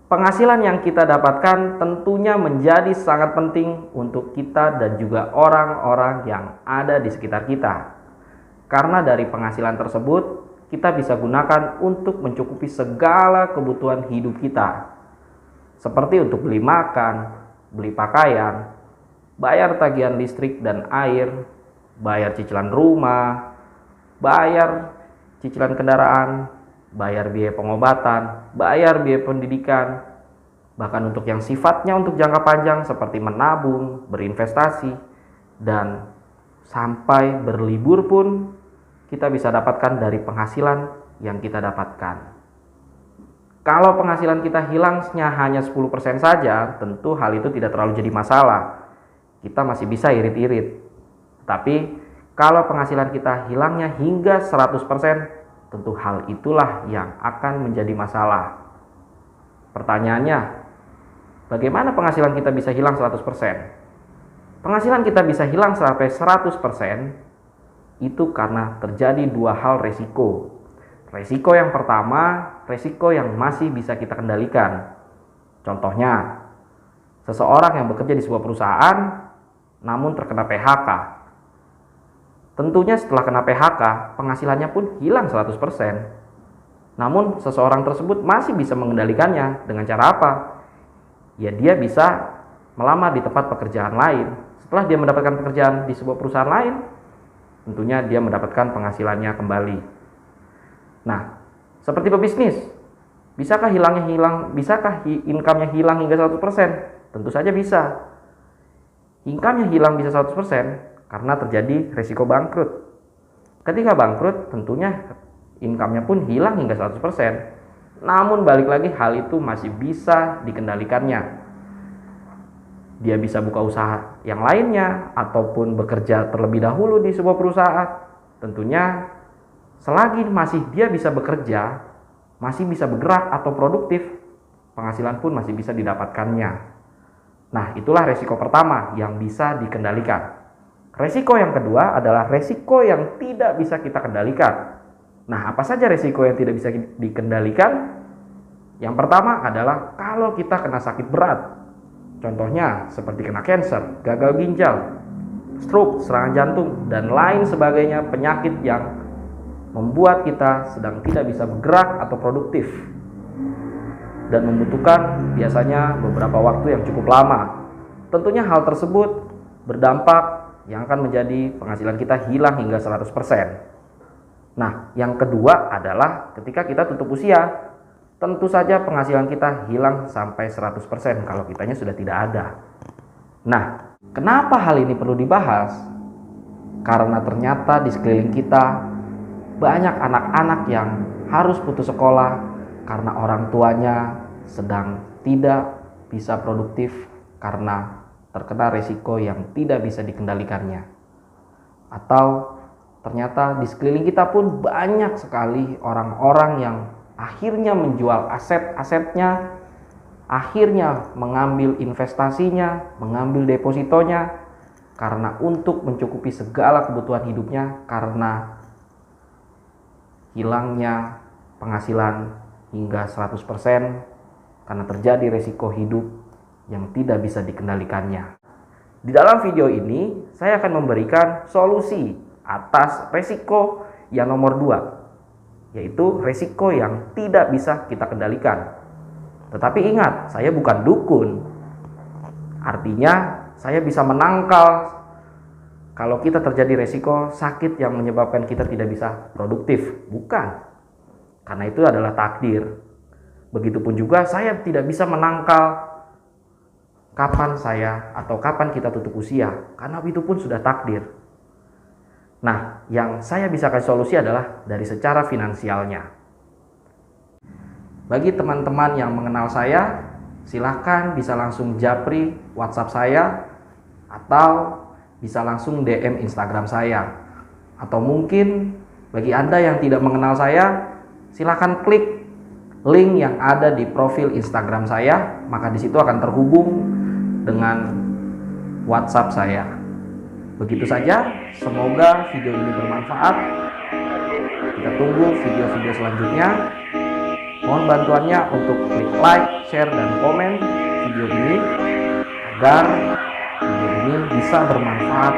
Penghasilan yang kita dapatkan tentunya menjadi sangat penting untuk kita dan juga orang-orang yang ada di sekitar kita. Karena dari penghasilan tersebut, kita bisa gunakan untuk mencukupi segala kebutuhan hidup kita. Seperti untuk beli makan, beli pakaian, bayar tagihan listrik dan air, bayar cicilan rumah, bayar cicilan kendaraan, bayar biaya pengobatan, bayar biaya pendidikan, bahkan untuk yang sifatnya untuk jangka panjang seperti menabung, berinvestasi, dan sampai berlibur pun kita bisa dapatkan dari penghasilan yang kita dapatkan. Kalau penghasilan kita hilangnya hanya 10% saja, tentu hal itu tidak terlalu jadi masalah. Kita masih bisa irit-irit. Tapi kalau penghasilan kita hilangnya hingga 100%, tentu hal itulah yang akan menjadi masalah. Pertanyaannya, bagaimana penghasilan kita bisa hilang 100%? Penghasilan kita bisa hilang sampai 100% itu karena terjadi dua hal resiko. Resiko yang pertama, resiko yang masih bisa kita kendalikan. Contohnya, seseorang yang bekerja di sebuah perusahaan namun terkena PHK. Tentunya setelah kena PHK, penghasilannya pun hilang 100%. Namun seseorang tersebut masih bisa mengendalikannya dengan cara apa? Ya dia bisa melamar di tempat pekerjaan lain. Setelah dia mendapatkan pekerjaan di sebuah perusahaan lain, tentunya dia mendapatkan penghasilannya kembali. Nah, seperti pebisnis, bisakah income-nya hilang hingga 100%? Tentu saja bisa. Income-nya hilang bisa 100% karena terjadi risiko bangkrut. Ketika bangkrut, tentunya income-nya pun hilang hingga 100%. Namun balik lagi, hal itu masih bisa dikendalikannya. Dia bisa buka usaha yang lainnya ataupun bekerja terlebih dahulu di sebuah perusahaan. Tentunya selagi masih dia bisa bekerja, masih bisa bergerak atau produktif, penghasilan pun masih bisa didapatkannya. Nah, itulah resiko pertama yang bisa dikendalikan. Resiko yang kedua adalah resiko yang tidak bisa kita kendalikan. Nah, apa saja resiko yang tidak bisa dikendalikan? Yang pertama adalah kalau kita kena sakit berat. Contohnya seperti kena kanker, gagal ginjal, stroke, serangan jantung, dan lain sebagainya, penyakit yang membuat kita sedang tidak bisa bergerak atau produktif dan membutuhkan biasanya beberapa waktu yang cukup lama. Tentunya hal tersebut berdampak yang akan menjadi penghasilan kita hilang hingga 100%. Nah, yang kedua adalah ketika kita tutup usia, tentu saja penghasilan kita hilang sampai 100% kalau kitanya sudah tidak ada. Nah, kenapa hal ini perlu dibahas? Karena ternyata di sekeliling kita banyak anak-anak yang harus putus sekolah karena orang tuanya sedang tidak bisa produktif karena terkena risiko yang tidak bisa dikendalikannya. Atau ternyata di sekeliling kita pun banyak sekali orang-orang yang akhirnya menjual aset-asetnya, akhirnya mengambil investasinya, mengambil depositonya karena untuk mencukupi segala kebutuhan hidupnya karena hilangnya penghasilan hingga 100% karena terjadi resiko hidup yang tidak bisa dikendalikannya. Di dalam video ini, saya akan memberikan solusi atas resiko yang nomor 2, yaitu resiko yang tidak bisa kita kendalikan. Tetapi ingat, saya bukan dukun. Artinya, saya bisa menangkal kalau kita terjadi resiko sakit yang menyebabkan kita tidak bisa produktif. Bukan. Karena itu adalah takdir. Begitupun juga saya tidak bisa menangkal kapan saya atau kapan kita tutup usia. Karena itu pun sudah takdir. Nah, yang saya bisa kasih solusi adalah dari secara finansialnya. Bagi teman-teman yang mengenal saya, silahkan bisa langsung japri WhatsApp saya atau bisa langsung DM Instagram saya. Atau mungkin bagi Anda yang tidak mengenal saya, silahkan klik link yang ada di profil Instagram saya, maka di situ akan terhubung dengan WhatsApp saya. Begitu saja, semoga video ini bermanfaat. Kita tunggu video-video selanjutnya. Mohon bantuannya untuk klik like, share, dan komen video ini agar video ini bisa bermanfaat